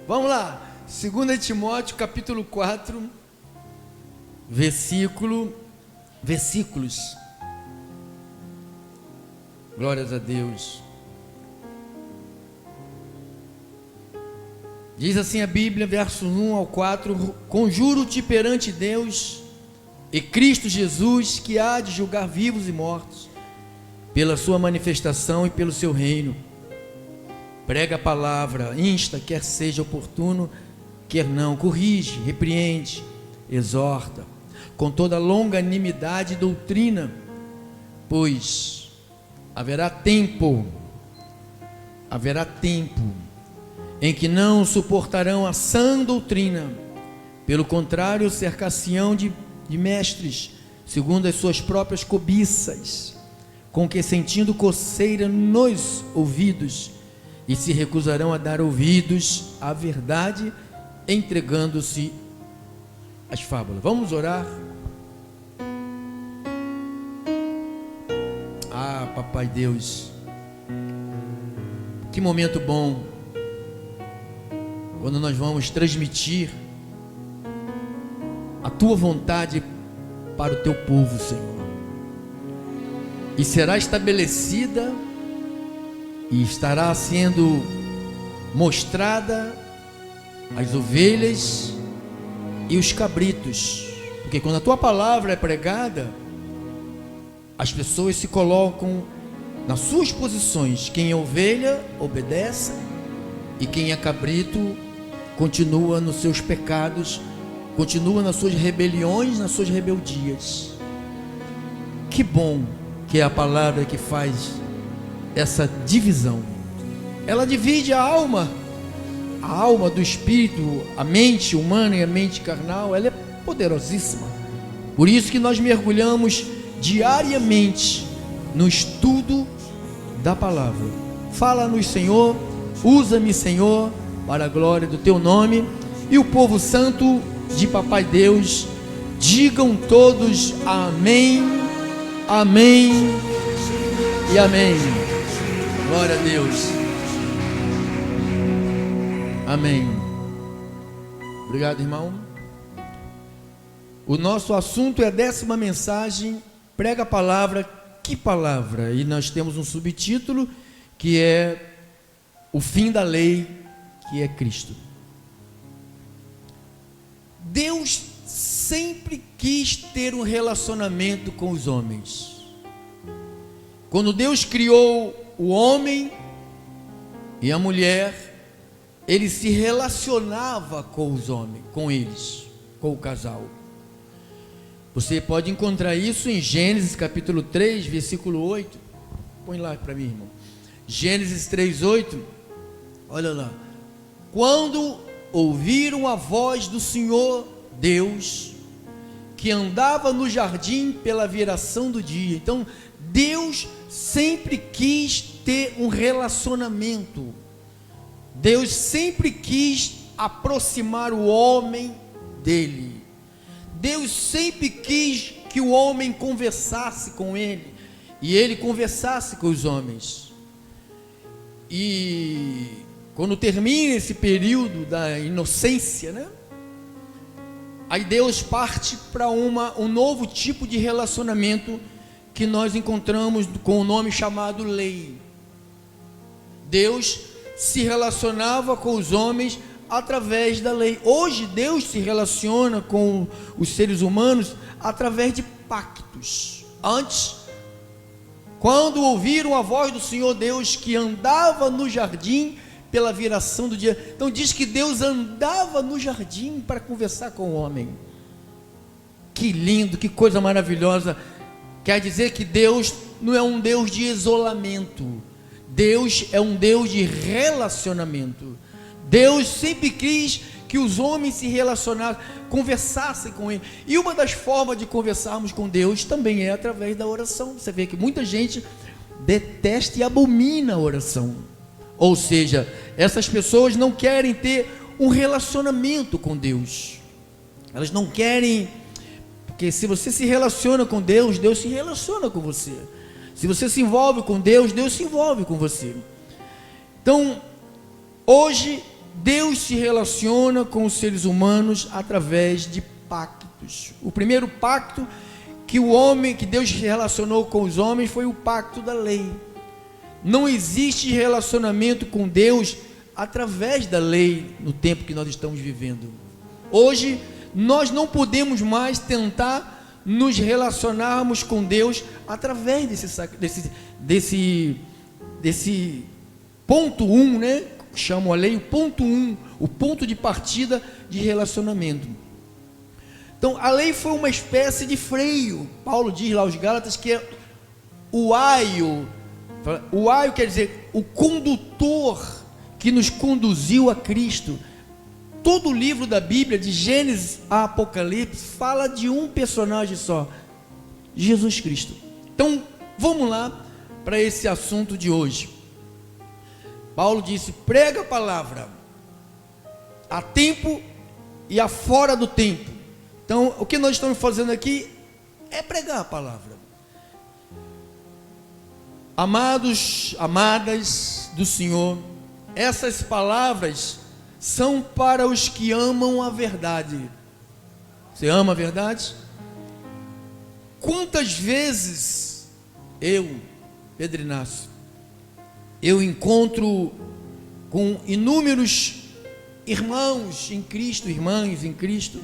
Vamos lá, 2 Timóteo capítulo 4, versículos. Glórias a Deus. Diz assim a Bíblia, versos 1 ao 4: Conjuro-te perante Deus e Cristo Jesus, que há de julgar vivos e mortos, pela sua manifestação e pelo seu reino. Prega a palavra, insta, quer seja oportuno, quer não, corrige, repreende, exorta, com toda longanimidade e doutrina, pois haverá tempo em que não suportarão a sã doutrina. Pelo contrário, cercar-se-ão de mestres, segundo as suas próprias cobiças, com que sentindo coceira nos ouvidos, e se recusarão a dar ouvidos à verdade, entregando-se às fábulas. Vamos orar? Ah, Papai Deus, que momento bom, quando nós vamos transmitir a Tua vontade para o Teu povo, Senhor, e será estabelecida e estará sendo mostrada as ovelhas e os cabritos, porque quando a Tua palavra é pregada, as pessoas se colocam nas suas posições. Quem é ovelha obedece, e quem é cabrito continua nos seus pecados, continua nas suas rebeliões, nas suas rebeldias. Que bom que é a palavra que faz essa divisão. Ela divide a alma do espírito, a mente humana e a mente carnal. Ela é poderosíssima. Por isso que nós mergulhamos diariamente no estudo da palavra. Fala-nos, Senhor, usa-me, Senhor, para a glória do Teu nome. E o povo santo de Papai Deus, digam todos amém, amém e amém. Glória a Deus. Amém. Obrigado, irmão. O nosso assunto é a 10ª mensagem, prega a palavra. Que palavra? E nós temos um subtítulo que é o fim da lei, que é Cristo. Deus sempre quis ter um relacionamento com os homens. Quando Deus criou o homem e a mulher, Ele se relacionava com os homens, com eles, com o casal. Você pode encontrar isso em Gênesis capítulo 3, versículo 8. Põe lá para mim, irmão. Gênesis 3:8. Olha lá. Quando ouviram a voz do Senhor Deus, que andava no jardim pela viração do dia. Então, Deus sempre quis ter um relacionamento. Deus sempre quis aproximar o homem dele. Deus sempre quis que o homem conversasse com ele, e ele conversasse com os homens. E quando termina esse período da inocência, né? Aí Deus parte para um novo tipo de relacionamento que nós encontramos com o nome chamado lei. Deus se relacionava com os homens através da lei. Hoje Deus se relaciona com os seres humanos através de pactos. Antes, quando ouviram a voz do Senhor Deus, que andava no jardim pela viração do dia. Então diz que Deus andava no jardim para conversar com o homem. Que lindo, que coisa maravilhosa. Quer dizer que Deus não é um Deus de isolamento. Deus é um Deus de relacionamento. Deus sempre quis que os homens se relacionassem, conversassem com Ele. E uma das formas de conversarmos com Deus também é através da oração. Você vê que muita gente detesta e abomina a oração. Ou seja, essas pessoas não querem ter um relacionamento com Deus. Elas não querem, porque se você se relaciona com Deus, Deus se relaciona com você. Se você se envolve com Deus, Deus se envolve com você. Então, hoje Deus se relaciona com os seres humanos através de pactos. O primeiro pacto que Deus se relacionou com os homens foi o pacto da lei. Não existe relacionamento com Deus através da lei no tempo que nós estamos vivendo. Hoje nós não podemos mais tentar nos relacionarmos com Deus através desse ponto 1, né? Chamo a lei o ponto 1, o ponto de partida de relacionamento. Então a lei foi uma espécie de freio. Paulo diz lá aos Gálatas que é o aio. O aio quer dizer o condutor que nos conduziu a Cristo. Todo o livro da Bíblia, de Gênesis a Apocalipse, fala de um personagem só, Jesus Cristo. Então, vamos lá para esse assunto de hoje. Paulo disse: prega a palavra, a tempo e a fora do tempo. Então, o que nós estamos fazendo aqui é pregar a palavra. Amados, amadas do Senhor, essas palavras são para os que amam a verdade. Você ama a verdade? Quantas vezes Pedro Inácio, eu encontro com inúmeros irmãos em Cristo, irmãs em Cristo,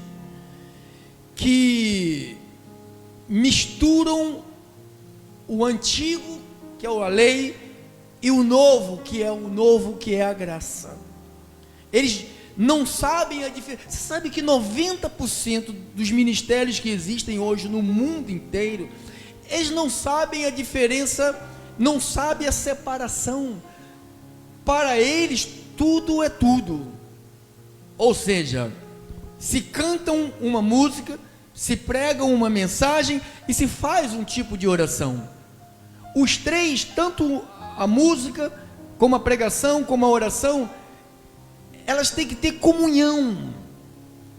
que misturam o antigo, que é a lei, e o novo, que é a graça. Eles não sabem a diferença. Você sabe que 90% dos ministérios que existem hoje no mundo inteiro, eles não sabem a diferença, não sabem a separação. Para eles tudo é tudo. Ou seja, se cantam uma música, se pregam uma mensagem e se faz um tipo de oração. Os três, tanto a música como a pregação, como a oração, elas têm que ter comunhão.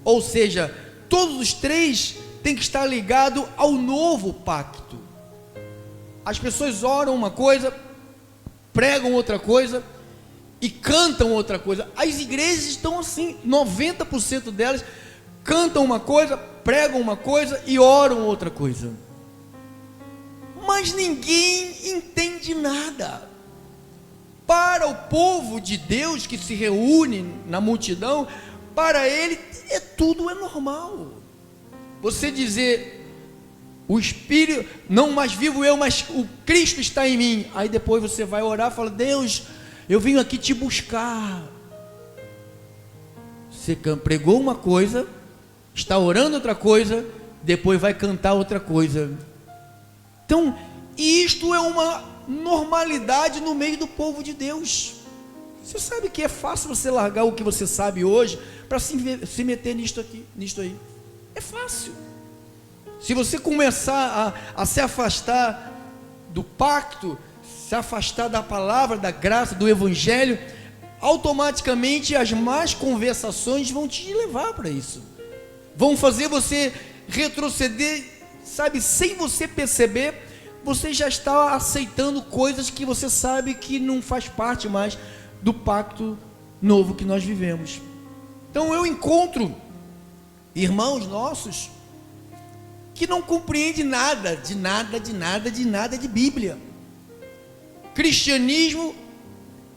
Ou seja, todos os três têm que estar ligados ao novo pacto. As pessoas oram uma coisa, pregam outra coisa e cantam outra coisa. As igrejas estão assim, 90% delas cantam uma coisa, pregam uma coisa e oram outra coisa. Mas ninguém entende nada. Para o povo de Deus que se reúne na multidão, para ele tudo é normal. Você dizer, o Espírito, não mais vivo eu, mas o Cristo está em mim. Aí depois você vai orar e fala: Deus, eu vim aqui te buscar. Você pregou uma coisa, está orando outra coisa, depois vai cantar outra coisa. Então, isto é uma normalidade no meio do povo de Deus. Você sabe que é fácil você largar o que você sabe hoje para se meter nisto aí. É fácil. Se você começar a se afastar do pacto, se afastar da palavra, da graça, do evangelho, automaticamente as más conversações vão te levar para isso. Vão fazer você retroceder, sabe, sem você perceber. Você já está aceitando coisas que você sabe que não faz parte mais do pacto novo que nós vivemos. Então eu encontro irmãos nossos que não compreendem nada de Bíblia. Cristianismo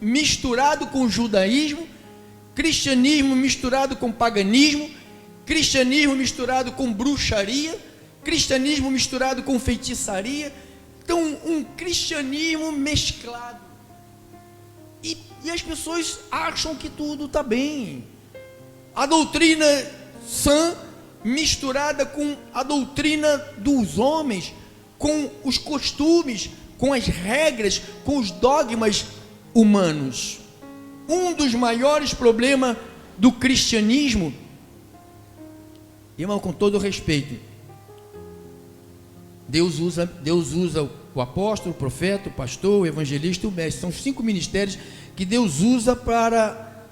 misturado com judaísmo, cristianismo misturado com paganismo, cristianismo misturado com bruxaria, cristianismo misturado com feitiçaria. Então, um cristianismo mesclado. E as pessoas acham que tudo está bem. A doutrina sã misturada com a doutrina dos homens, com os costumes, com as regras, com os dogmas humanos. Um dos maiores problemas do cristianismo, irmão, com todo respeito, Deus usa o apóstolo, o profeta, o pastor, o evangelista e o mestre. São os 5 ministérios que Deus usa para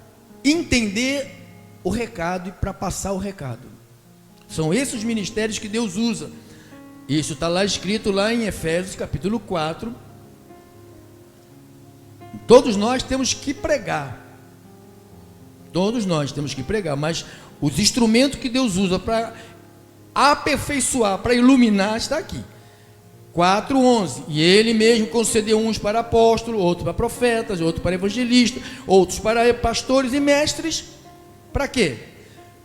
entender o recado e para passar o recado. São esses os ministérios que Deus usa. Isso está lá escrito lá em Efésios capítulo 4. Todos nós temos que pregar. Todos nós temos que pregar, mas os instrumentos que Deus usa para aperfeiçoar, para iluminar, está aqui. 4:11, e ele mesmo concedeu uns para apóstolos, outros para profetas, outros para evangelistas, outros para pastores e mestres, para quê?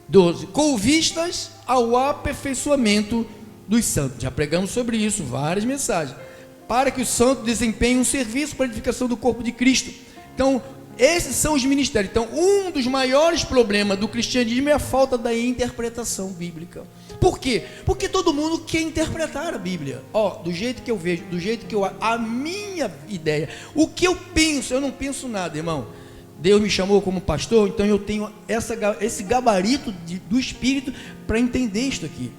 12, com vistas ao aperfeiçoamento dos santos. Já pregamos sobre isso, várias mensagens, para que os santos desempenhem um serviço para a edificação do corpo de Cristo. Então, esses são os ministérios. Então, um dos maiores problemas do cristianismo é a falta da interpretação bíblica. Por quê? Porque todo mundo quer interpretar a Bíblia. Do jeito que eu vejo, do jeito que a minha ideia, o que eu penso, eu não penso nada, irmão. Deus me chamou como pastor, então eu tenho esse gabarito do Espírito para entender isto aqui.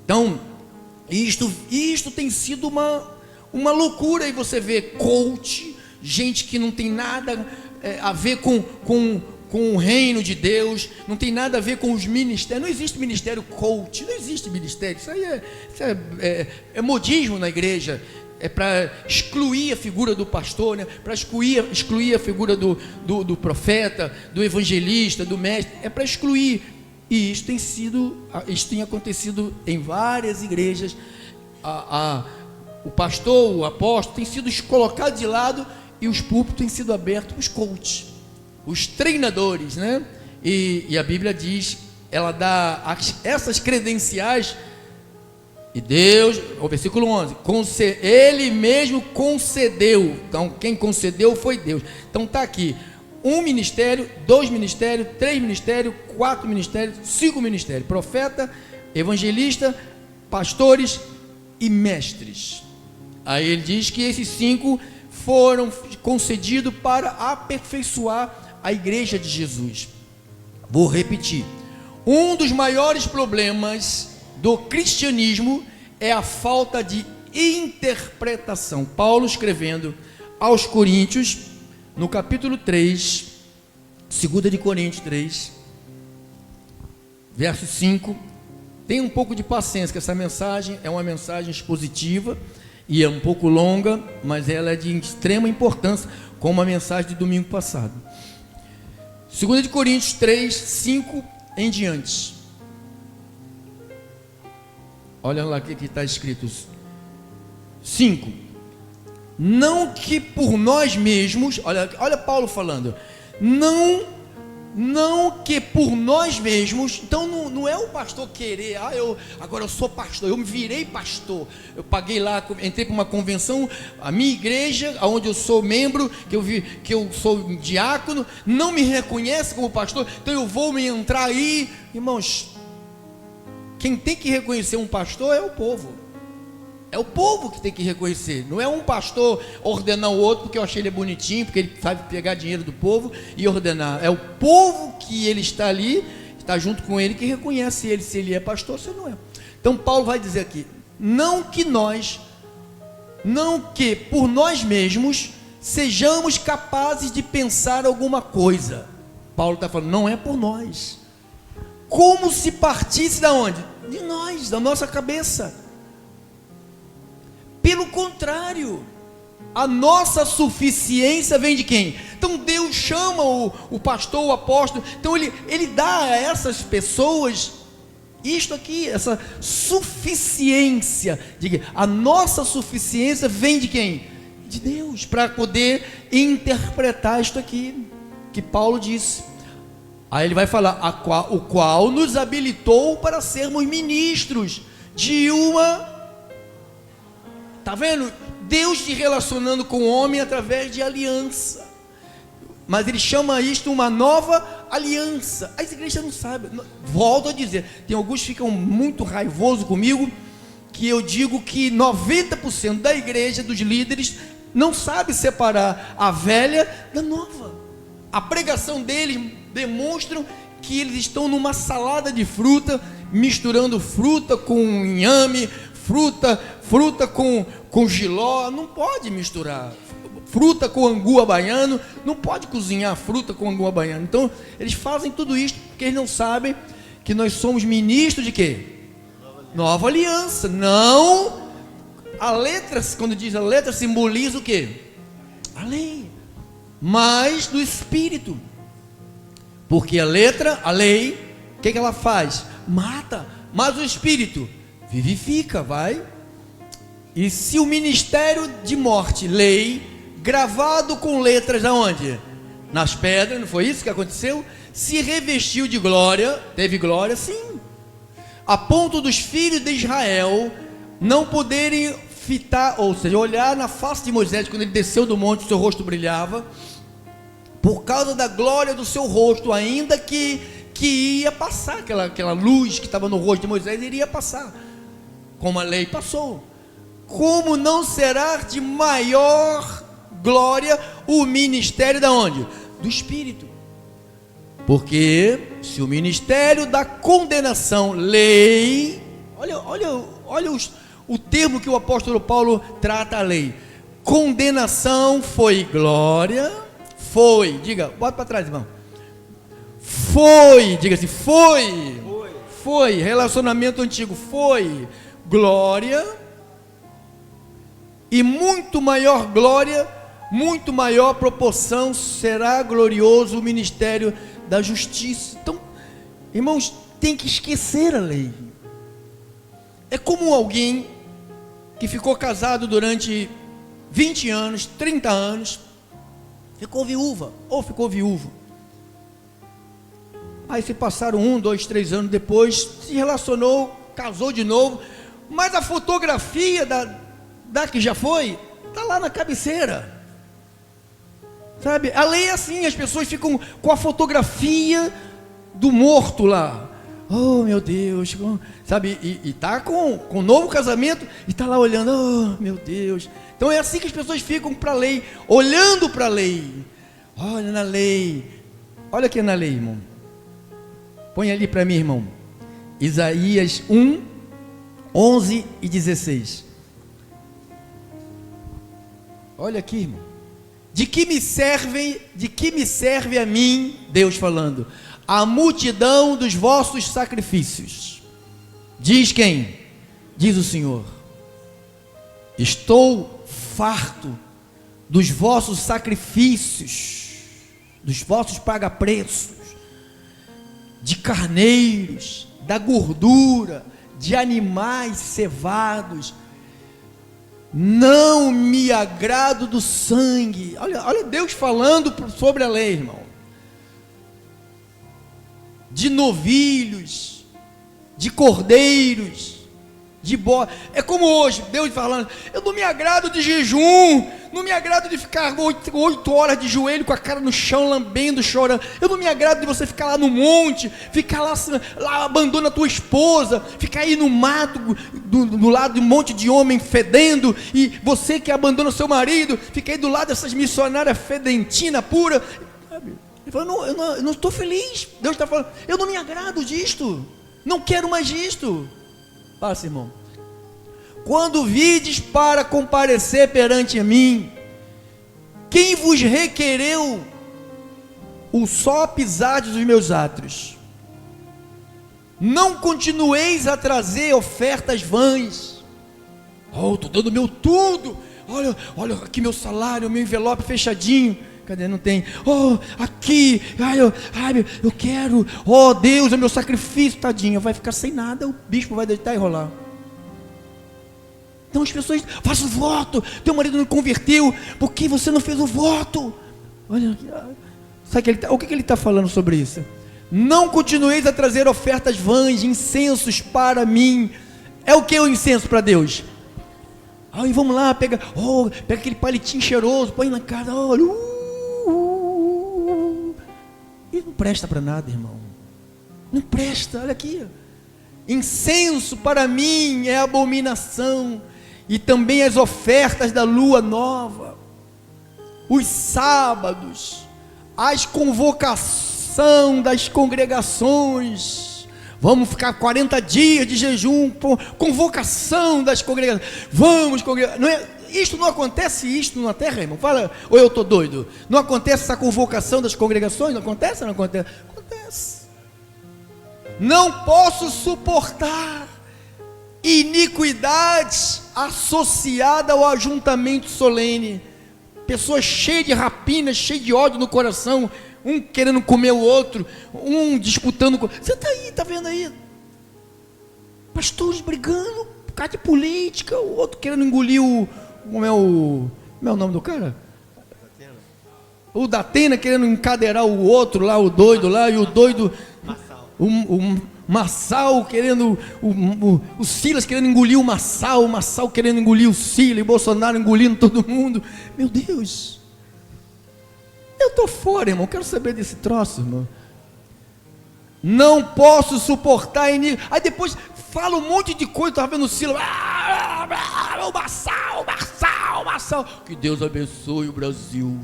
Então, isto tem sido uma loucura. E você vê coach, gente que não tem nada a ver com o reino de Deus, não tem nada a ver com os ministérios. Não existe ministério coach, não existe ministério. Isso aí é modismo na igreja. É para excluir a figura do pastor, né? Para excluir a figura do profeta, do evangelista, do mestre. É para excluir. E isso tem acontecido em várias igrejas. O pastor, o apóstolo, tem sido colocado de lado e os púlpitos têm sido abertos para os coaches, os treinadores, né? E a Bíblia diz, ela dá essas credenciais. E Deus, o versículo 11, ele mesmo concedeu. Então quem concedeu foi Deus. Então está aqui, 1 ministério, 2 ministérios, 3 ministérios, 4 ministérios, 5 ministérios, profeta, evangelista, pastores e mestres. Aí ele diz que esses 5 foram concedidos para aperfeiçoar a igreja de Jesus. Vou repetir, um dos maiores problemas do cristianismo é a falta de interpretação. Paulo escrevendo aos Coríntios, no capítulo 3, 2 de Coríntios 3, verso 5, tem um pouco de paciência, que essa mensagem é uma mensagem expositiva e é um pouco longa, mas ela é de extrema importância, como a mensagem de domingo passado. 2 de Coríntios 3, 5 em diante. Olha lá o que está escrito. 5. Não que por nós mesmos, olha Paulo falando, não que por nós mesmos. Então não é o pastor querer, agora eu sou pastor, eu me virei pastor, eu paguei lá, entrei para uma convenção, a minha igreja, onde eu sou membro, que eu sou diácono, não me reconhece como pastor, então eu vou me entrar aí. Irmãos, quem tem que reconhecer um pastor é o povo. É o povo que tem que reconhecer. Não é um pastor ordenar o outro porque eu achei ele bonitinho, porque ele sabe pegar dinheiro do povo e ordenar. É o povo que ele está ali, está junto com ele, que reconhece ele, se ele é pastor, se não é. Então Paulo vai dizer aqui, não que por nós mesmos sejamos capazes de pensar alguma coisa. Paulo está falando, não é por nós. Como se partisse da onde? De nós, da nossa cabeça. Pelo contrário, a nossa suficiência vem de quem? Então Deus chama o pastor, o apóstolo, então ele dá a essas pessoas isto aqui, essa suficiência. A nossa suficiência vem de quem? De Deus, para poder interpretar isto aqui, que Paulo disse. Aí ele vai falar, o qual nos habilitou para sermos ministros de uma... Está vendo? Deus se relacionando com o homem através de aliança. Mas ele chama isto uma nova aliança. As igrejas não sabem. Volto a dizer, tem alguns que ficam muito raivosos comigo, que eu digo que 90% da igreja, dos líderes, não sabe separar a velha da nova. A pregação deles demonstram que eles estão numa salada de fruta, misturando fruta com inhame, fruta com jiló. Não pode misturar fruta com angu baiano, não pode cozinhar fruta com angu baiano. Então eles fazem tudo isso porque eles não sabem que nós somos ministros de quê? Nova aliança. Não, a letra, quando diz a letra, simboliza o quê? A lei, mas do Espírito. Porque a letra, a lei, o que ela faz? Mata, mas o Espírito vivifica, vai. E se o ministério de morte, lei, gravado com letras aonde? Nas pedras, não foi isso que aconteceu? Se revestiu de glória, teve glória, sim, a ponto dos filhos de Israel não poderem fitar, ou seja, olhar na face de Moisés, quando ele desceu do monte, o seu rosto brilhava, por causa da glória do seu rosto, ainda que ia passar, aquela luz que estava no rosto de Moisés, iria passar, como a lei passou. Como não será de maior glória o ministério da onde? Do Espírito. Porque se o ministério da condenação, lei, olha o termo que o apóstolo Paulo trata a lei. Condenação foi glória, foi, diga, bota para trás, irmão. Foi, diga assim, foi, relacionamento antigo, foi glória, e muito maior glória, muito maior proporção será glorioso o ministério da justiça. Então, irmãos, tem que esquecer a lei. É como alguém que ficou casado durante 20 anos, 30 anos, ficou viúva, ou ficou viúvo. Aí se passaram 1, 2, 3 anos depois, se relacionou, casou de novo, mas a fotografia da que já foi, está lá na cabeceira. Sabe, a lei é assim, as pessoas ficam com a fotografia do morto lá. Oh meu Deus, sabe, e tá com um novo casamento, e está lá olhando, oh meu Deus. Então é assim que as pessoas ficam para a lei, olhando para a lei. Olha na lei, olha aqui na lei, irmão. Põe ali para mim, irmão. Isaías 1, 11 e 16. Olha aqui, irmão. De que me serve a mim, Deus falando, a multidão dos vossos sacrifícios? Diz quem? Diz o Senhor. Estou farto dos vossos sacrifícios, dos vossos paga-preços, de carneiros, da gordura, de animais cevados. Não me agrado do sangue. Olha Deus falando sobre a lei, irmão. De novilhos, de cordeiros, de bode. É como hoje, Deus falando, eu não me agrado de jejum, não me agrado de ficar 8 horas de joelho com a cara no chão, lambendo, chorando. Eu não me agrado de você ficar lá no monte, ficar lá abandona a tua esposa, ficar aí no mato, do lado de um monte de homem fedendo, e você que abandona o seu marido, fica aí do lado dessas missionárias fedentinas, pura. Ele falou, eu não estou feliz. Deus está falando, eu não me agrado disto, não quero mais disto. Passa, irmão. Quando vides para comparecer perante a mim, quem vos requereu o só pisar dos meus átrios? Não continueis a trazer ofertas vãs. Oh, estou dando meu tudo. Olha aqui meu salário, meu envelope fechadinho. Cadê? Não tem. Oh, aqui. Eu quero. Oh, Deus, é meu sacrifício. Tadinha, vai ficar sem nada. O bispo vai deitar e rolar. Então as pessoas, faça o voto, teu marido não converteu, por que você não fez o voto? Olha, sabe o que ele está falando sobre isso? Não continueis a trazer ofertas vãs, incensos para mim. É o que o incenso para Deus? Aí vamos lá, pega aquele palitinho cheiroso, põe na cara, olha, e não presta para nada, irmão. Não presta, olha aqui. Incenso para mim é abominação. E também as ofertas da lua nova, os sábados, as convocação das congregações. Vamos ficar 40 dias de jejum, convocação das congregações. Vamos congregar. Isto não acontece na terra, irmão? Fala, ou eu estou doido? Não acontece essa convocação das congregações? Não acontece ou não acontece? Acontece. Não posso suportar iniquidade associada ao ajuntamento solene. Pessoa cheia de rapina, cheia de ódio no coração, um querendo comer o outro, um disputando. Você está aí, está vendo aí? Pastores brigando por causa de política, o outro querendo engolir como é o nome do cara? O Datena querendo encadeirar o outro lá, o doido lá, e o doido... O Massal querendo... O Silas querendo engolir o Massal querendo engolir o Silas, e Bolsonaro engolindo todo mundo. Meu Deus! Eu estou fora, irmão, quero saber desse troço, irmão. Não posso suportar... Aí depois fala um monte de coisa, estava vendo o Silas... O Massal... Que Deus abençoe o Brasil...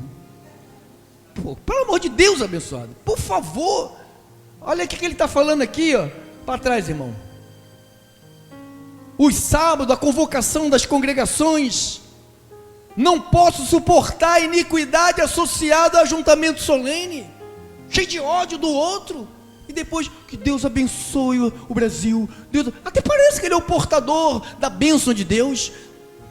Pô, pelo amor de Deus, abençoado, por favor, olha o que ele está falando aqui, ó, para trás, irmão. Os sábados, a convocação das congregações, não posso suportar a iniquidade associada ao ajuntamento solene, cheio de ódio do outro, e depois, que Deus abençoe o Brasil, Deus, até parece que ele é o portador da bênção de Deus,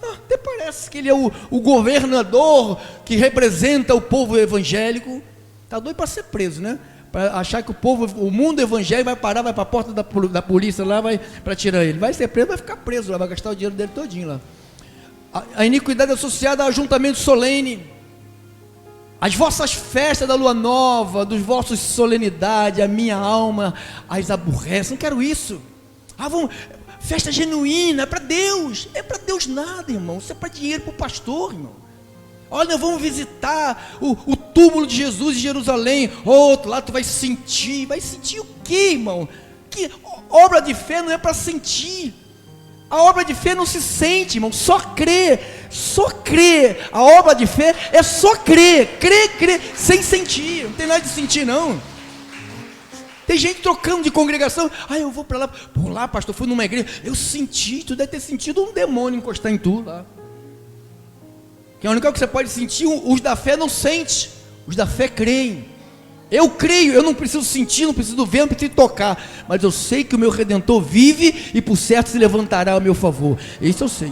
até parece que ele é o governador que representa o povo evangélico. Está doido para ser preso, né? Para achar que o mundo evangélico vai parar, vai para a porta da polícia lá, vai para tirar ele. Vai ser preso, vai ficar preso lá, vai gastar o dinheiro dele todinho lá. A iniquidade associada ao ajuntamento solene, as vossas festas da lua nova, dos vossos solenidades, a minha alma as aborrece. Não quero isso. Festa genuína, é para Deus nada, irmão, isso é para dinheiro para o pastor, irmão. Olha, vamos visitar o túmulo de Jesus em Jerusalém, lá tu vai sentir o quê, irmão? Que obra de fé não é para sentir, a obra de fé não se sente, irmão, só crer, a obra de fé é só crer, sem sentir, não tem nada de sentir não. Tem gente trocando de congregação, eu vou para lá, pastor, fui numa igreja, eu senti, tu deve ter sentido um demônio encostar em tu lá, que a única coisa que você pode sentir, os da fé não sentem, os da fé creem. Eu creio, eu não preciso sentir, não preciso ver, não preciso tocar, mas eu sei que o meu Redentor vive e por certo se levantará a meu favor. Esse eu sei.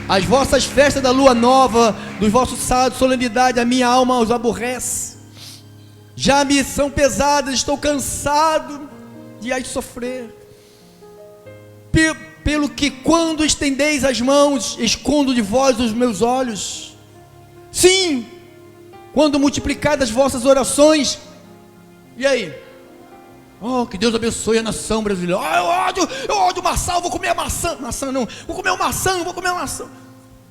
As vossas festas da lua nova, dos vossos sábados, solenidade, a minha alma os aborrece. Já me são pesadas, estou cansado de as sofrer. Pelo que quando estendeis as mãos, escondo de vós os meus olhos. Sim, quando multiplicadas as vossas orações. E aí? Que Deus abençoe a nação brasileira. Eu ódio maçã, vou comer a maçã. Vou comer uma maçã.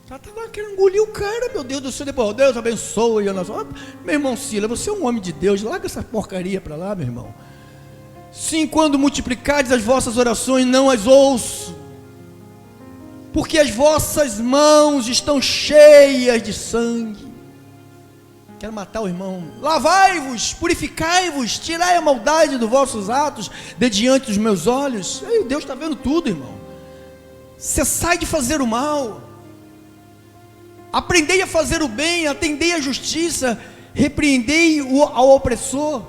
Já estava querendo engolir o cara, meu Deus do céu. Depois, Deus abençoe a nação. Meu irmão Silas, você é um homem de Deus, larga essa porcaria para lá, meu irmão. Sim, quando multiplicares as vossas orações, não as ouço, porque as vossas mãos estão cheias de sangue. Quero matar o irmão. Lavai-vos, purificai-vos, tirai a maldade dos vossos atos de diante dos meus olhos. Deus está vendo tudo, irmão. Cessai de fazer o mal, aprendei a fazer o bem, atendei a justiça, repreendei ao opressor,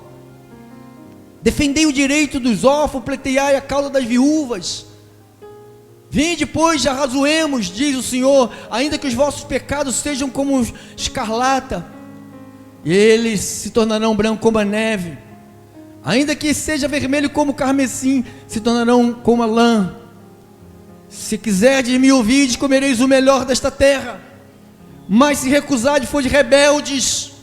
defendei o direito dos órfãos, pleiteai a causa das viúvas. Vinde, pois, já razoemos, diz o Senhor, ainda que os vossos pecados sejam como escarlata, eles se tornarão brancos como a neve, ainda que seja vermelho como o carmesim, se tornarão como a lã. Se quiserdes me ouvirdes, comereis o melhor desta terra. Mas se recusardes, fordes rebeldes.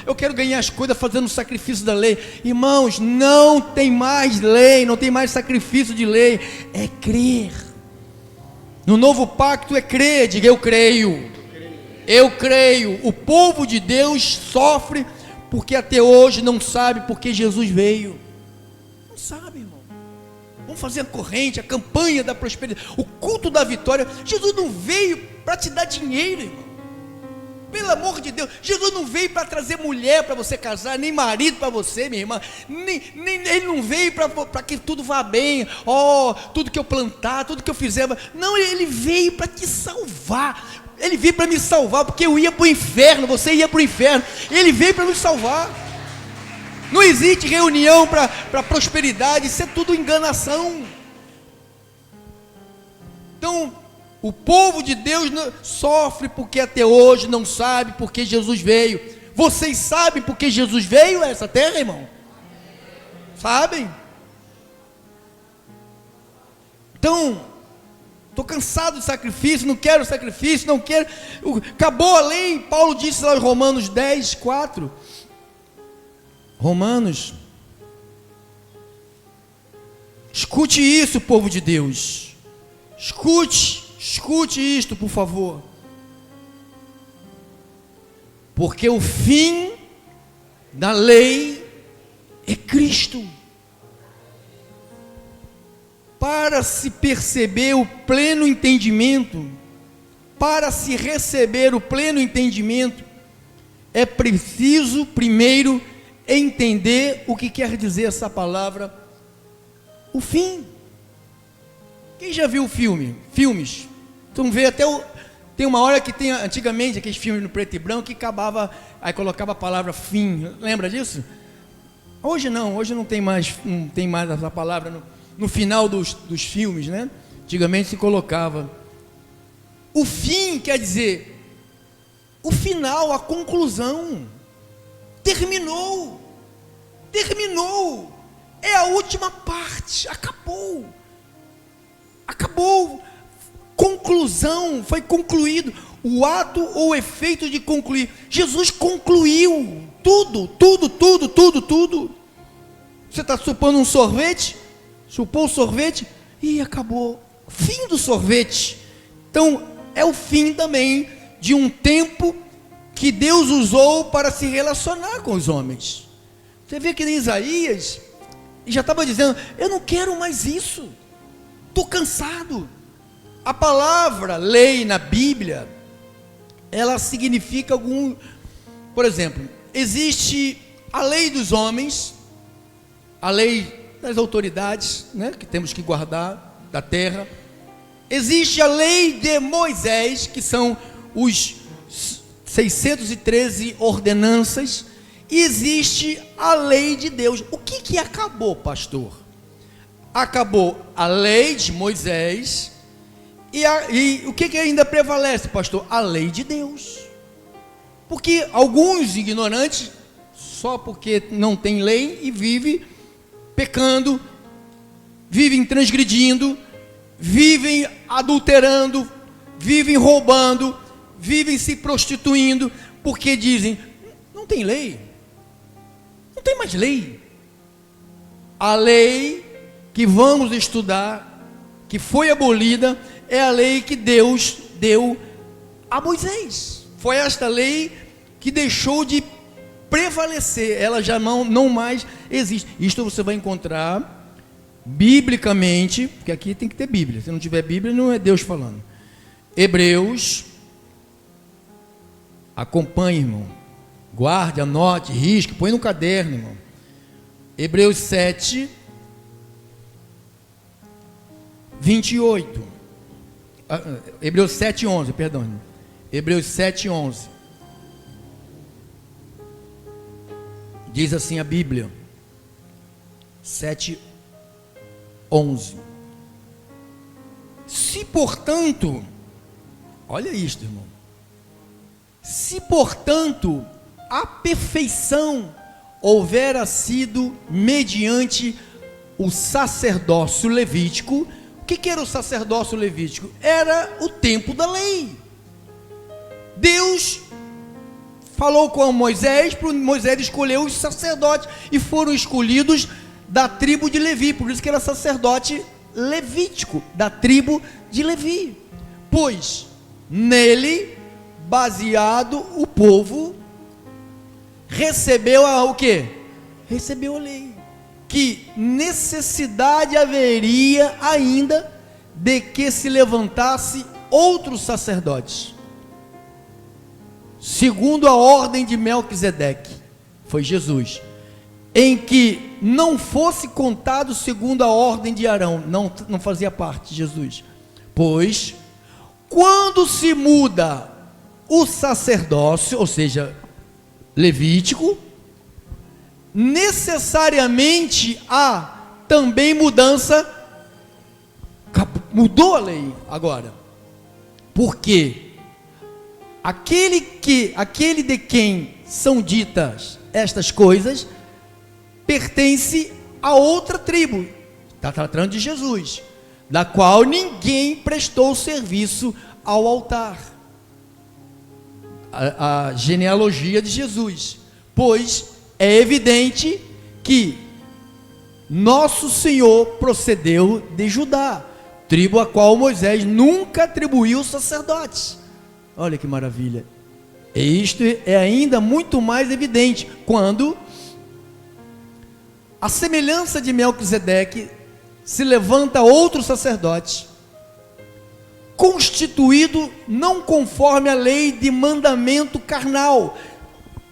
Eu quero ganhar as coisas fazendo o sacrifício da lei. Irmãos, não tem mais lei, não tem mais sacrifício de lei, é crer. No novo pacto é crer, diga eu creio. O povo de Deus sofre porque até hoje não sabe porque Jesus veio. Não sabe, irmão. Vamos fazer a corrente, a campanha da prosperidade, o culto da vitória. Jesus não veio para te dar dinheiro, irmão. Pelo amor de Deus, Jesus não veio para trazer mulher para você casar, nem marido para você, minha irmã, ele não veio para que tudo vá bem, tudo que eu plantar, tudo que eu fizer, não, ele veio para te salvar, ele veio para me salvar, porque eu ia para o inferno, você ia para o inferno, ele veio para nos salvar. Não existe reunião para prosperidade, isso é tudo enganação. Então, O povo de Deus sofre porque até hoje não sabe porque Jesus veio. Vocês sabem porque Jesus veio a essa terra, irmão? Sabem? Então, estou cansado de sacrifício, não quero sacrifício, não quero. Acabou a lei. Paulo disse lá em Romanos 10, 4. Romanos. Escute isso, povo de Deus. Escute isto, por favor. Porque o fim da lei é Cristo. Para se perceber o pleno entendimento, para se receber o pleno entendimento, é preciso primeiro entender o que quer dizer essa palavra, o fim. Quem já viu filmes? Então vê até tem uma hora que tem antigamente aqueles filmes no preto e branco que acabava, aí colocava a palavra fim. Lembra disso? Hoje não tem mais essa palavra no final dos filmes, né? Antigamente se colocava. O fim quer dizer o final, a conclusão. Terminou. É a última parte. Acabou. Conclusão, foi concluído. O ato ou efeito de concluir. Jesus concluiu tudo. Você está chupando um sorvete? Chupou o sorvete e acabou. Fim do sorvete. Então, é o fim também de um tempo que Deus usou para se relacionar com os homens. Você vê que em Isaías, já estava dizendo, eu não quero mais isso. Estou cansado. A palavra lei na Bíblia, ela significa por exemplo, existe a lei dos homens, a lei das autoridades, né, que temos que guardar da terra. Existe a lei de Moisés, que são os 613 ordenanças, e existe a lei de Deus. O que acabou, pastor? Acabou a lei de Moisés, e o que ainda prevalece, pastor? A lei de Deus. Porque alguns ignorantes, só porque não tem lei, e vivem pecando, vivem transgredindo, vivem adulterando, vivem roubando, vivem se prostituindo, porque dizem, não tem lei, não tem mais lei. A lei que vamos estudar, que foi abolida, é a lei que Deus deu a Moisés. Foi esta lei que deixou de prevalecer, ela já não mais existe. Isto você vai encontrar biblicamente, porque aqui tem que ter Bíblia. Se não tiver Bíblia, não é Deus falando. Hebreus, acompanhe, irmão, guarde, anote, risque, põe no caderno, irmão. Hebreus 7, 28. Hebreus 7, 11, perdão. Hebreus 7, 11. Diz assim a Bíblia, 7, 11. Se portanto, olha isto, irmão. Se portanto a perfeição houvera sido mediante o sacerdócio levítico. O que era o sacerdócio levítico? Era o tempo da lei. Deus falou com Moisés, para Moisés escolher os sacerdotes, e foram escolhidos da tribo de Levi, por isso que era sacerdote levítico, da tribo de Levi, pois nele, baseado, o povo recebeu o quê? Recebeu a lei. Que necessidade haveria ainda de que se levantasse outros sacerdotes, segundo a ordem de Melquisedeque, foi Jesus, em que não fosse contado segundo a ordem de Arão, não fazia parte de Jesus, pois quando se muda o sacerdócio, ou seja, levítico, necessariamente há também mudança, mudou a lei agora, Porque aquele de quem são ditas estas coisas pertence a outra tribo, está tratando de Jesus, da qual ninguém prestou serviço ao altar. A genealogia de Jesus, pois é evidente que nosso Senhor procedeu de Judá, tribo a qual Moisés nunca atribuiu sacerdotes. Olha que maravilha. E isto é ainda muito mais evidente quando, à semelhança de Melquisedeque, se levanta outro sacerdote, constituído não conforme a lei de mandamento carnal.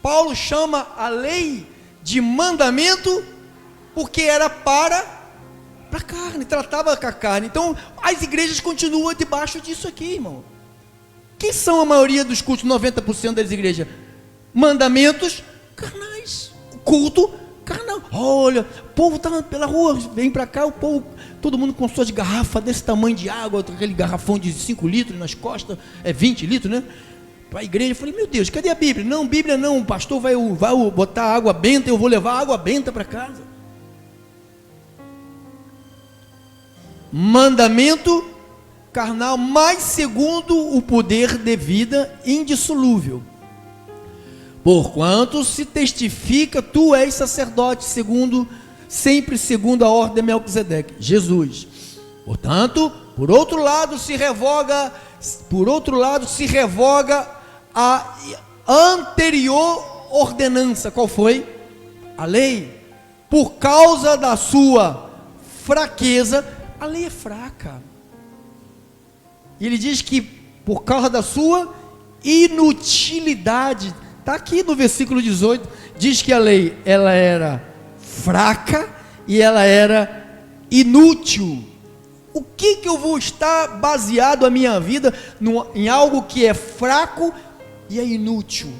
Paulo chama a lei de mandamento porque era para a carne, tratava com a carne. Então as igrejas continuam debaixo disso aqui, irmão. Que são a maioria dos cultos, 90% das igrejas? Mandamentos carnais, culto carnal. Olha, o povo está pela rua, vem para cá, o povo, todo mundo com suas garrafas desse tamanho de água, aquele garrafão de 5 litros nas costas, 20 litros, né? Para a igreja. Eu falei, meu Deus, cadê a Bíblia? Não, Bíblia não, o pastor vai botar água benta, eu vou levar água benta para casa. Mandamento carnal, mas segundo o poder de vida indissolúvel. Porquanto se testifica, tu és sacerdote, sempre segundo a ordem de Melquisedeque, Jesus. Portanto, por outro lado se revoga a anterior ordenança. Qual foi? A lei. Por causa da sua fraqueza, a lei é fraca. E ele diz que por causa da sua inutilidade, está aqui no versículo 18, diz que a lei, ela era fraca e ela era inútil. O que eu vou estar baseado a minha vida em algo que é fraco e é inútil?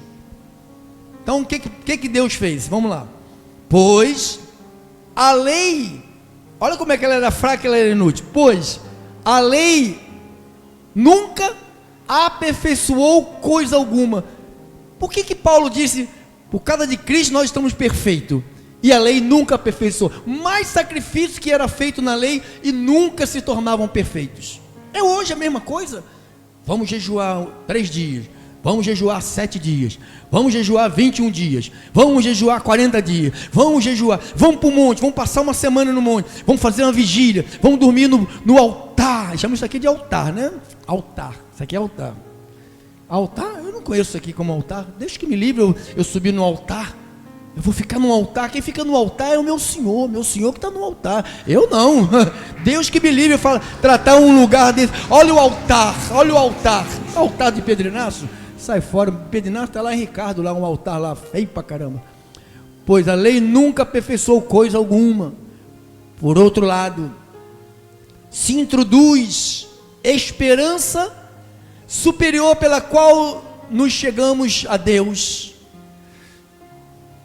Então o que Deus fez? Vamos lá. Pois a lei, olha como é que ela era fraca e ela era inútil. Pois a lei nunca aperfeiçoou coisa alguma. Por que Paulo disse, por causa de Cristo nós estamos perfeitos, e a lei nunca aperfeiçoou? Mais sacrifícios que era feito na lei e nunca se tornavam perfeitos. É hoje a mesma coisa. Vamos jejuar 3 dias, vamos jejuar 7 dias, vamos jejuar 21 dias, vamos jejuar 40 dias, vamos jejuar, vamos para o monte, vamos passar uma semana no monte, vamos fazer uma vigília, vamos dormir no altar. Chama isso aqui de altar, né? Altar, isso aqui é altar. Altar? Eu não conheço isso aqui como altar. Deixa que me livre eu subir no altar. Eu vou ficar no altar. Quem fica no altar é o meu Senhor que está no altar. Eu não. Deus que me livre, fala, tratar um lugar desse. Olha o altar, olha o altar. Altar de Pedro Inácio, sai fora. Pedro Inácio está lá em Ricardo, lá um altar lá, feio pra caramba. Pois a lei nunca aperfeiçoou coisa alguma. Por outro lado, se introduz esperança superior pela qual nos chegamos a Deus.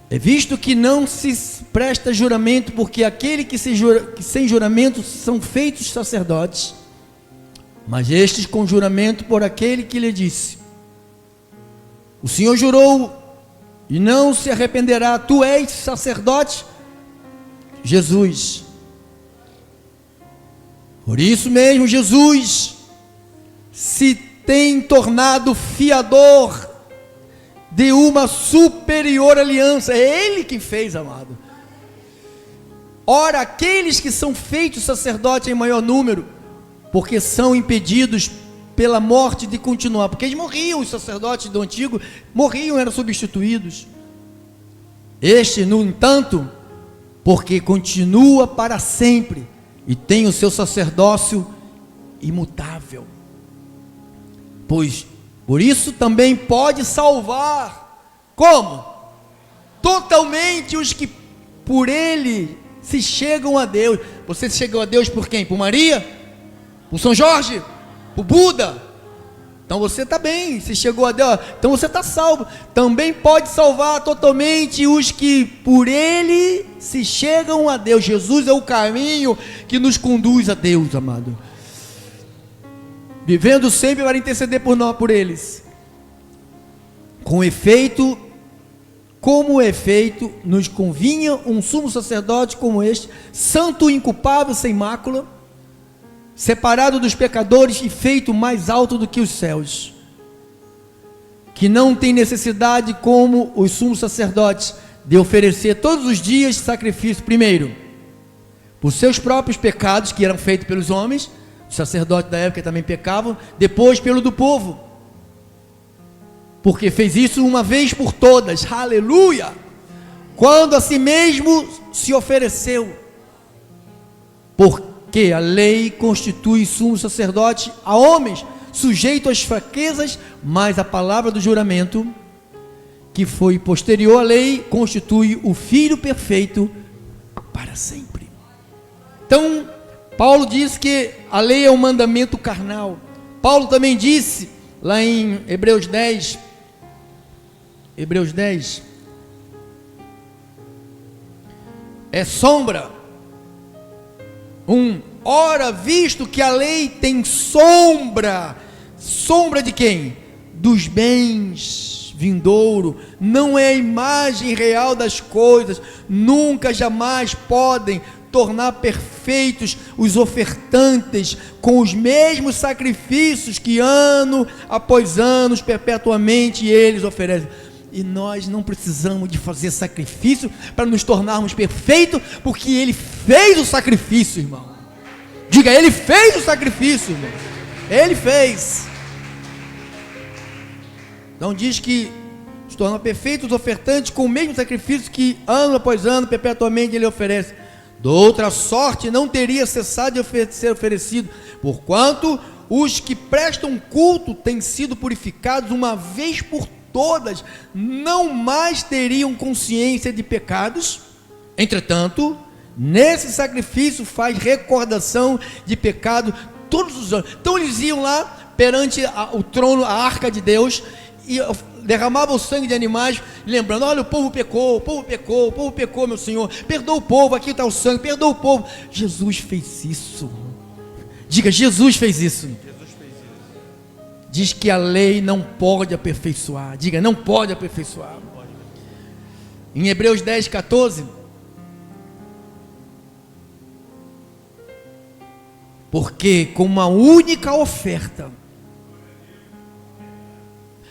É visto que não se presta juramento, porque aquele que sem juramento são feitos sacerdotes, mas estes com juramento por aquele que lhe disse: o Senhor jurou e não se arrependerá, tu és sacerdote, Jesus. Por isso mesmo Jesus se tem tornado fiador de uma superior aliança. É Ele que fez, amado. Ora, aqueles que são feitos sacerdotes em maior número, porque são impedidos pela morte de continuar, porque eles morriam, os sacerdotes do antigo morriam, eram substituídos. Este, no entanto, porque continua para sempre e tem o seu sacerdócio imutável. Pois por isso também pode salvar. Como? Totalmente os que por ele se chegam a Deus. Você se chegou a Deus por quem? Por Maria? Por São Jorge? Por Buda? Então você está bem, se chegou a Deus, então você está salvo. Também pode salvar totalmente os que por ele se chegam a Deus. Jesus é o caminho que nos conduz a Deus, amado. vivendo sempre para interceder por nós, por eles. Com efeito, como efeito, nos convinha um sumo sacerdote como este, santo, inculpável, sem mácula, separado dos pecadores e feito mais alto do que os céus, que não tem necessidade, como os sumos sacerdotes, de oferecer todos os dias sacrifício, primeiro, por seus próprios pecados, que eram feitos pelos homens, os sacerdotes da época também pecavam, depois pelo do povo, porque fez isso uma vez por todas, aleluia, quando a si mesmo se ofereceu, porque a lei constitui sumo sacerdote a homens, sujeito às fraquezas, mas a palavra do juramento, que foi posterior à lei, constitui o Filho perfeito para sempre. Então, Paulo diz que a lei é um mandamento carnal. Paulo também disse, lá em Hebreus 10, é sombra. Ora, visto que a lei tem sombra de quem? Dos bens vindouro, não é a imagem real das coisas, nunca jamais podem tornar perfeitos os ofertantes com os mesmos sacrifícios que ano após ano, perpetuamente eles oferecem. E nós não precisamos de fazer sacrifício para nos tornarmos perfeitos, porque Ele fez o sacrifício, irmão. Diga, Ele fez o sacrifício, irmão. Ele fez. Então diz que se torna perfeitos os ofertantes com o mesmo sacrifício que ano após ano, perpetuamente Ele oferece. De outra sorte não teria cessado de ser oferecido, porquanto os que prestam culto têm sido purificados uma vez por todas, não mais teriam consciência de pecados. Entretanto, nesse sacrifício faz recordação de pecado todos os anos. Então eles iam lá perante o trono, a arca de Deus, e derramavam o sangue de animais, lembrando: olha, o povo pecou, meu Senhor, perdoa o povo, aqui está o sangue, perdoa o povo. Jesus fez isso. Diga, Jesus fez isso. Diz que a lei não pode aperfeiçoar. Diga, não pode aperfeiçoar. Em Hebreus 10, 14, porque com uma única oferta,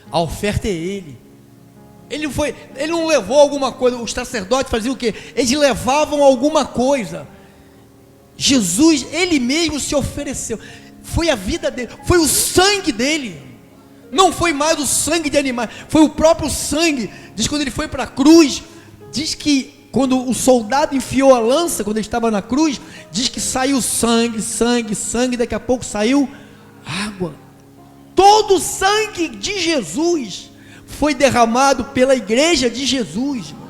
a oferta é Ele. Ele não levou alguma coisa. Os sacerdotes faziam o quê? Eles levavam alguma coisa. Jesus, Ele mesmo se ofereceu. Foi a vida dele, foi o sangue dele. Não foi mais o sangue de animais, foi o próprio sangue. Diz que quando Ele foi para a cruz, diz que quando o soldado enfiou a lança, quando Ele estava na cruz, diz que saiu sangue, daqui a pouco saiu água. Todo o sangue de Jesus foi derramado pela igreja de Jesus, irmão.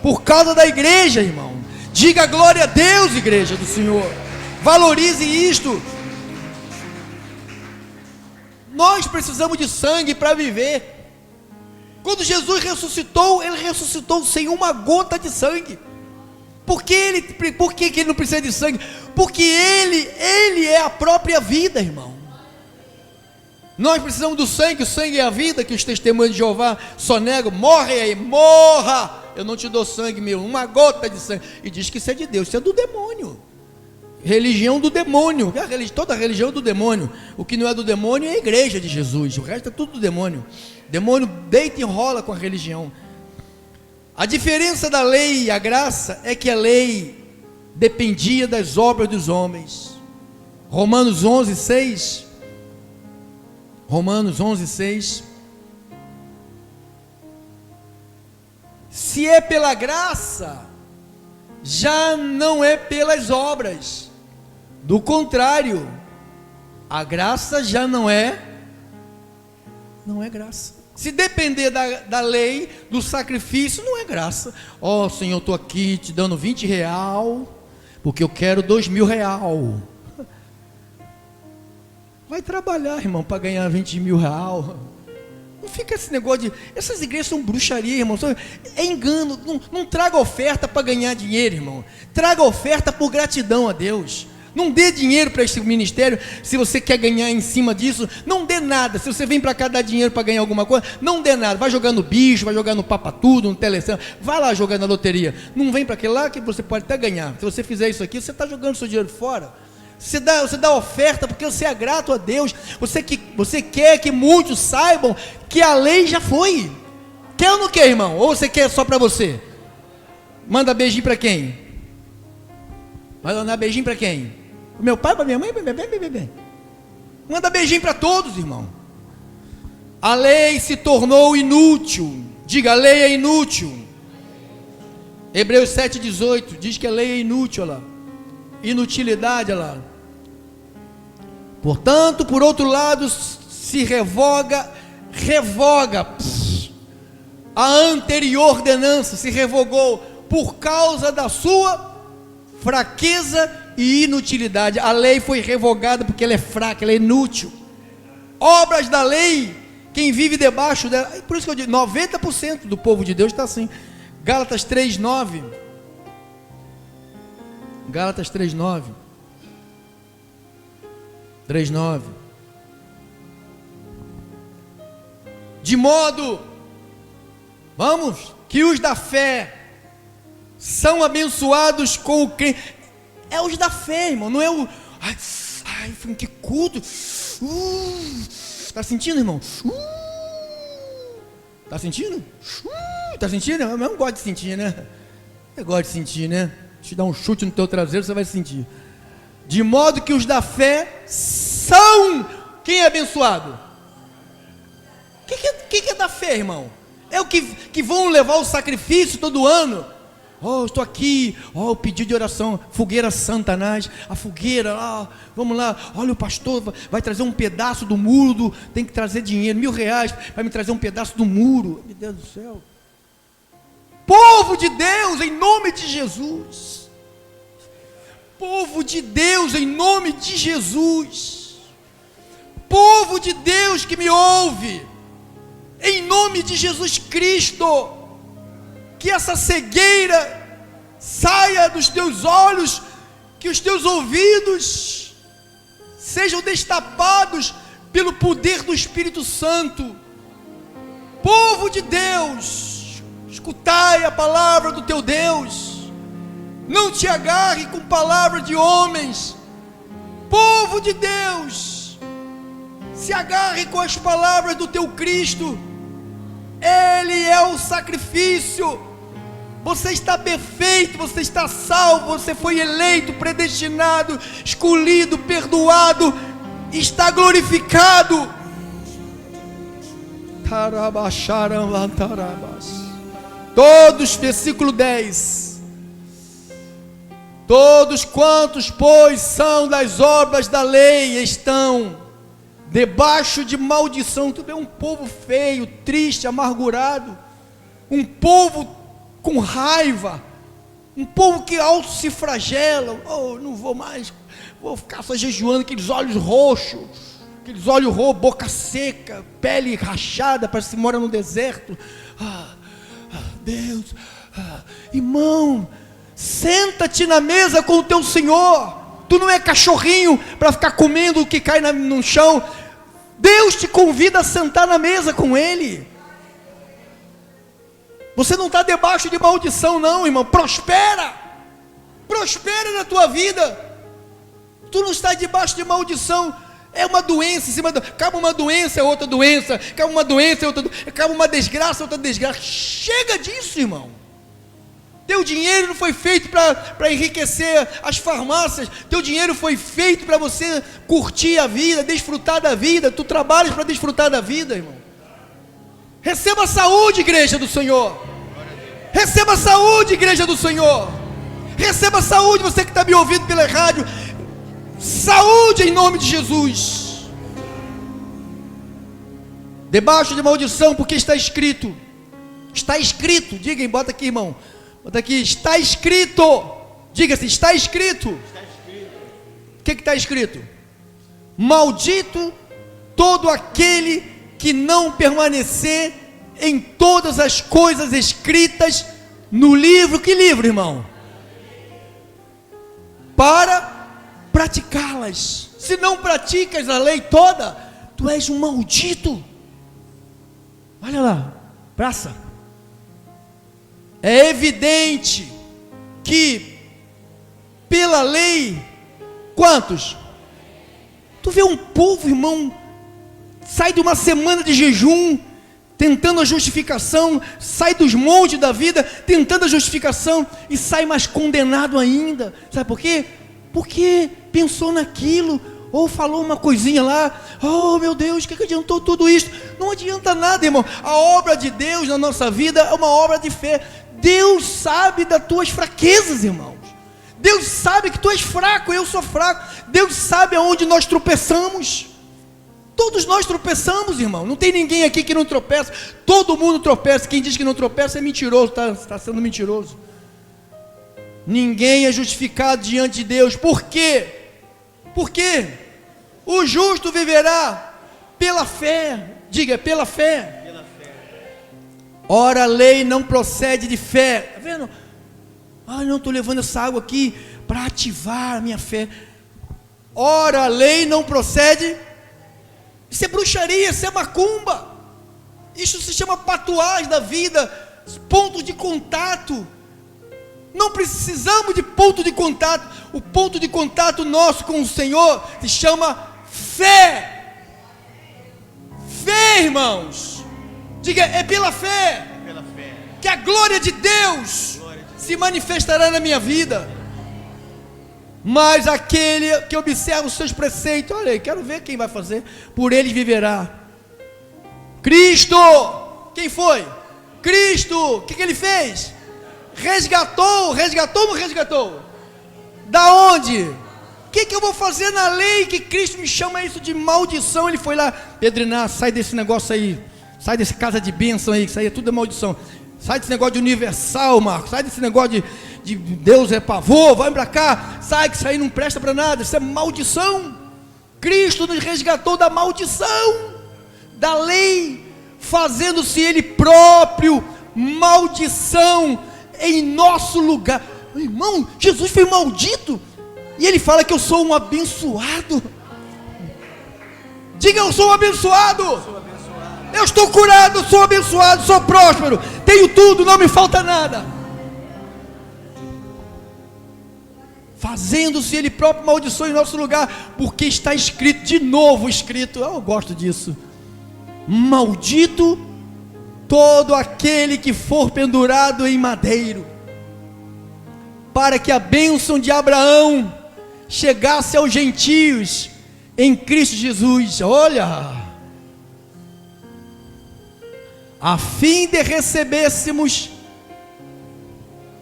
Por causa da igreja, irmão. Diga glória a Deus, igreja do Senhor. Valorize isto. Nós precisamos de sangue para viver. Quando Jesus ressuscitou, Ele ressuscitou sem uma gota de sangue. Por que Ele não precisa de sangue? Porque Ele é a própria vida, irmão. Nós precisamos do sangue, o sangue é a vida, que os testemunhos de Jeová só negam. Morre aí, morra, eu não te dou sangue meu, uma gota de sangue. E diz que isso é de Deus, isso é do demônio. Religião do demônio, toda a religião é do demônio. O que não é do demônio é a igreja de Jesus, o resto é tudo do demônio. O demônio deita e enrola com a religião. A diferença da lei e a graça é que a lei dependia das obras dos homens. Romanos 11, 6. Se é pela graça, já não é pelas obras. Do contrário, a graça já não é graça. Se depender da lei, do sacrifício, não é graça. Ó, Senhor, eu estou aqui te dando R$20, porque eu quero R$2.000. Vai trabalhar, irmão, para ganhar R$20.000. Não fica esse negócio de... Essas igrejas são bruxaria, irmão. É engano. Não traga oferta para ganhar dinheiro, irmão. Traga oferta por gratidão a Deus. Não dê dinheiro para esse ministério se você quer ganhar em cima disso. Não dê nada. Se você vem para cá dar dinheiro para ganhar alguma coisa, não dê nada. Vai jogar no bicho, vai jogar no Papa Tudo, no Telecentro. Vai lá jogar na loteria. Não vem para aquele lá que você pode até ganhar. Se você fizer isso aqui, você está jogando seu dinheiro fora. Você dá oferta porque você é grato a Deus. Você quer que muitos saibam que a lei já foi. Quer ou não quer, irmão? Ou você quer só para você? Manda beijinho para quem? Vai mandar beijinho para quem? Para meu pai, para minha mãe, bebê. Manda beijinho para todos, irmão. A lei se tornou inútil. Diga, a lei é inútil. Hebreus 7,18 diz que a lei é inútil, olha lá. Inutilidade, olha lá. Portanto, por outro lado, se revoga a anterior ordenança, se revogou por causa da sua fraqueza e inutilidade. A lei foi revogada porque ela é fraca, ela é inútil. Obras da lei, quem vive debaixo dela, por isso que eu digo, 90% do povo de Deus está assim. Gálatas 3:9. Gálatas 3:9. 3:9. De modo, vamos, que os da fé são abençoados com o crente. É os da fé, irmão, não é o... Ai, que culto. Tá sentindo, irmão? Tá sentindo? Tá sentindo? Eu não gosto de sentir, né? Eu gosto de sentir, né? Te dar um chute no teu traseiro, você vai sentir. De modo que os da fé são... Quem é abençoado? Quem é da fé, irmão? É o que vão levar o sacrifício todo ano. Oh, estou aqui, oh, pedido de oração, fogueira Santanás, a fogueira, vamos lá, olha o pastor, vai trazer um pedaço do muro, tem que trazer dinheiro, R$1.000, vai me trazer um pedaço do muro, meu Deus do céu. Povo de Deus, em nome de Jesus, povo de Deus, em nome de Jesus, povo de Deus que me ouve, em nome de Jesus Cristo, que essa cegueira saia dos teus olhos, que os teus ouvidos sejam destapados pelo poder do Espírito Santo. Povo de Deus, escutai a palavra do teu Deus, não te agarre com palavra de homens. Povo de Deus, se agarre com as palavras do teu Cristo. Ele é o sacrifício. Você está perfeito, você está salvo, você foi eleito, predestinado, escolhido, perdoado, está glorificado. Todos, versículo 10. Todos quantos, pois, são das obras da lei, estão debaixo de maldição. Tu vê um povo feio, triste, amargurado, um povo com raiva, um povo que auto se flagela. Oh, não vou mais, vou ficar só jejuando, aqueles olhos roxos, boca seca, pele rachada, parece que mora no deserto. Deus, irmão, senta-te na mesa com o teu Senhor. Tu não é cachorrinho para ficar comendo o que cai no chão. Deus te convida a sentar na mesa com Ele. Você não está debaixo de maldição não, irmão. Prospera na tua vida. Tu não está debaixo de maldição. É uma doença em cima acaba uma doença, é outra doença, acaba uma doença, é outra doença, acaba uma desgraça, outra desgraça. Chega disso, irmão. Teu dinheiro não foi feito para enriquecer as farmácias. Teu dinheiro foi feito para você curtir a vida, desfrutar da vida. Tu trabalhas para desfrutar da vida, irmão. Receba saúde, igreja do Senhor. Receba saúde, igreja do Senhor. Receba saúde, você que está me ouvindo pela rádio. Saúde em nome de Jesus. Debaixo de maldição, porque está escrito. Está escrito, diga, bota aqui, irmão. Bota aqui, está escrito. Diga assim, está escrito. O que está escrito? Maldito todo aquele que não permanecer em todas as coisas escritas no livro. Que livro, irmão? Para praticá-las. Se não praticas a lei toda, tu és um maldito. Olha lá, praça. É evidente que pela lei, quantos? Tu vê um povo, irmão, sai de uma semana de jejum, tentando a justificação, sai dos montes da vida, tentando a justificação, e sai mais condenado ainda. Sabe por quê? Porque pensou naquilo, ou falou uma coisinha lá, oh meu Deus, o que adiantou tudo isso? Não adianta nada, irmão. A obra de Deus na nossa vida é uma obra de fé. Deus sabe das tuas fraquezas, irmãos. Deus sabe que tu és fraco, eu sou fraco. Deus sabe aonde nós tropeçamos. Todos nós tropeçamos, irmão. Não tem ninguém aqui que não tropeça. Todo mundo tropeça. Quem diz que não tropeça é mentiroso, está sendo mentiroso. Ninguém é justificado diante de Deus. Por quê? Por quê? O justo viverá pela fé. Diga, pela fé. Pela fé. Ora, a lei não procede de fé. Está vendo? Ah, não, estou levando essa água aqui para ativar a minha fé. Ora, a lei não procede. Isso é bruxaria, isso é macumba. Isso se chama patuás da vida, pontos de contato. Não precisamos de ponto de contato. O ponto de contato nosso com o Senhor se chama fé. Fé, irmãos. Diga, é pela fé, que a glória de Deus se manifestará na minha vida. Mas aquele que observa os seus preceitos, olha aí, quero ver quem vai fazer, por ele viverá. Cristo, quem foi? Cristo, o que ele fez? Resgatou ou não resgatou? Da onde? O que eu vou fazer na lei que Cristo me chama isso de maldição? Ele foi lá, Pedrinar, sai desse negócio aí, sai dessa casa de bênção aí, que isso aí é tudo maldição. Sai desse negócio de universal, Marcos, sai desse negócio de Deus é pavor, vai para cá, sai que isso aí não presta para nada, isso é maldição. Cristo nos resgatou da maldição, da lei, fazendo-se Ele próprio maldição em nosso lugar. Irmão, Jesus foi maldito, e Ele fala que eu sou um abençoado. Diga, eu sou um abençoado. Eu estou curado, sou abençoado, sou próspero, tenho tudo, não me falta nada. Fazendo-se Ele próprio maldição em nosso lugar, porque está escrito, de novo escrito, eu gosto disso: maldito todo aquele que for pendurado em madeiro, para que a bênção de Abraão chegasse aos gentios em Cristo Jesus. Olha, a fim de recebêssemos,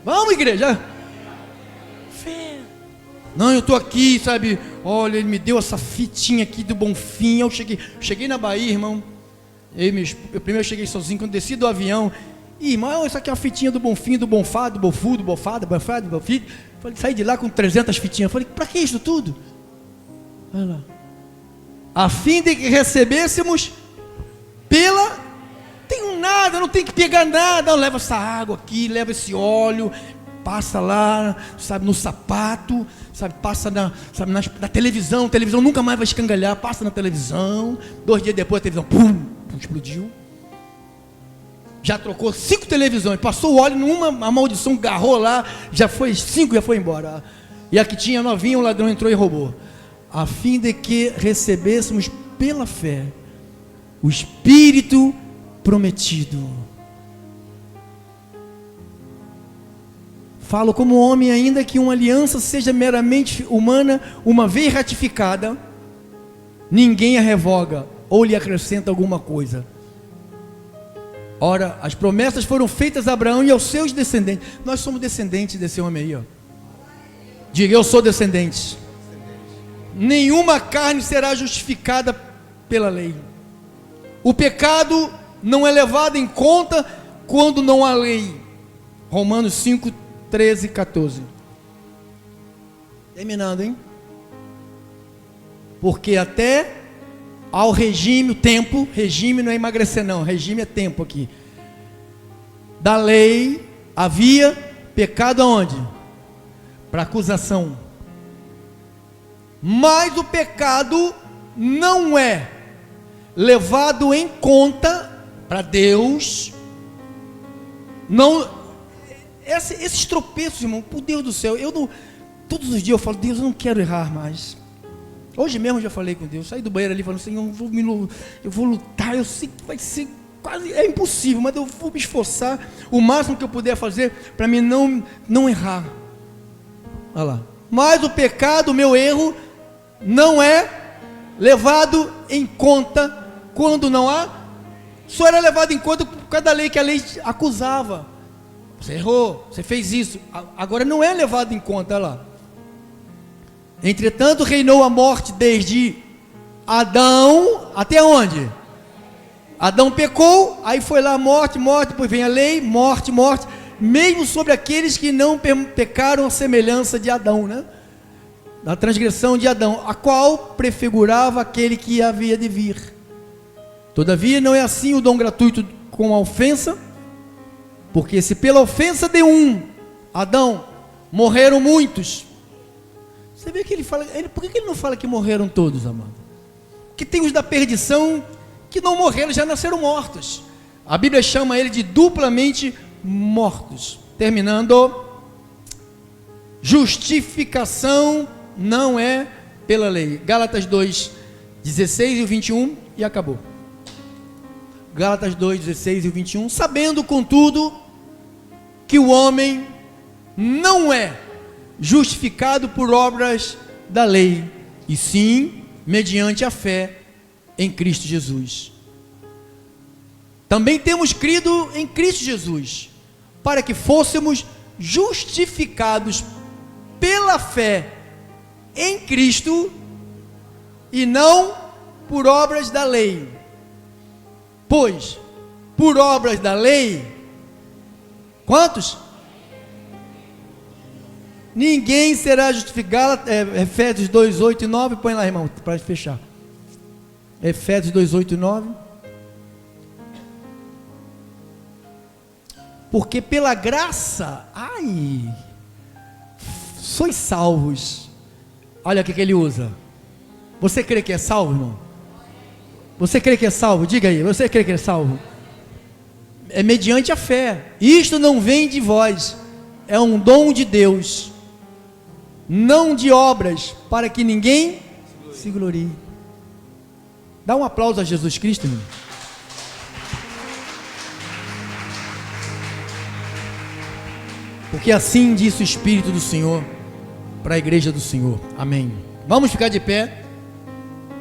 vamos igreja, fé. Não, eu estou aqui, sabe, olha, ele me deu essa fitinha aqui do Bonfim. Eu cheguei na Bahia, irmão, eu primeiro cheguei sozinho, quando desci do avião, irmão, isso aqui é uma fitinha do Bonfim, do Bonfado, do Bofudo, Bofado, Bofado, Bofito. Saí de lá com 300 fitinhas, falei, para que isso tudo? Olha lá, a fim de que recebêssemos pela... Tenho nada, não tem que pegar nada, não, leva essa água aqui, leva esse óleo, passa lá, sabe, no sapato, sabe, passa na televisão, a televisão nunca mais vai escangalhar, passa na televisão, 2 dias depois a televisão, pum, explodiu. Já trocou 5 televisões, passou o óleo numa, a maldição agarrou lá, já foi 5, já foi embora. E a que tinha novinha, o ladrão entrou e roubou. A fim de que recebêssemos pela fé o Espírito prometido. Falo como homem, ainda que uma aliança seja meramente humana, uma vez ratificada, ninguém a revoga ou lhe acrescenta alguma coisa. Ora, as promessas foram feitas a Abraão e aos seus descendentes. Nós somos descendentes desse homem aí, ó. Diga, eu sou descendente. Nenhuma carne será justificada pela lei. O pecado não é levado em conta quando não há lei. Romanos 5, 13 e 14. Terminando, hein? Porque até ao regime, o tempo, regime não é emagrecer não, regime é tempo aqui. Da lei havia pecado aonde? Para acusação. Mas o pecado não é levado em conta para Deus. Não, esses tropeços, irmão, por Deus do céu, todos os dias eu falo, Deus, eu não quero errar mais. Hoje mesmo eu já falei com Deus, saí do banheiro ali falando, Senhor, eu vou lutar, eu sei que vai ser quase, é impossível, mas eu vou me esforçar o máximo que eu puder fazer para mim não errar. Olha lá. Mas o pecado, o meu erro, não é levado em conta quando não há. Só era levado em conta por causa da lei, que a lei acusava. Você errou, você fez isso. Agora não é levado em conta, olha lá. Entretanto, reinou a morte desde Adão até onde? Adão pecou, aí foi lá morte, depois vem a lei, morte, mesmo sobre aqueles que não pecaram a semelhança de Adão, né? Da transgressão de Adão, a qual prefigurava aquele que havia de vir. Todavia não é assim o dom gratuito com a ofensa, porque se pela ofensa de um, Adão, morreram muitos. Você vê que ele fala, por que ele não fala que morreram todos, amado? Porque tem os da perdição que não morreram, já nasceram mortos. A Bíblia chama ele de duplamente mortos. Terminando, justificação não é pela lei. Gálatas 2, 16 e 21 e acabou. Gálatas 2, 16 e 21. Sabendo, contudo, que o homem não é justificado por obras da lei, e sim mediante a fé em Cristo Jesus. Também temos crido em Cristo Jesus, para que fôssemos justificados pela fé em Cristo e não por obras da lei. Pois, por obras da lei, quantos? Ninguém será justificado. Efésios 2, 8 e 9, põe lá, irmão, para fechar. Efésios 2, 8 e 9. Porque pela graça, sois salvos. Olha o que ele usa. Você crê que é salvo, irmão? Você crê que é salvo? Diga aí, você crê que é salvo? É mediante a fé. Isto não vem de vós, é um dom de Deus, não de obras, para que ninguém se glorie. Dá um aplauso a Jesus Cristo, irmão. Porque assim disse o Espírito do Senhor para a igreja do Senhor. Amém. Vamos ficar de pé.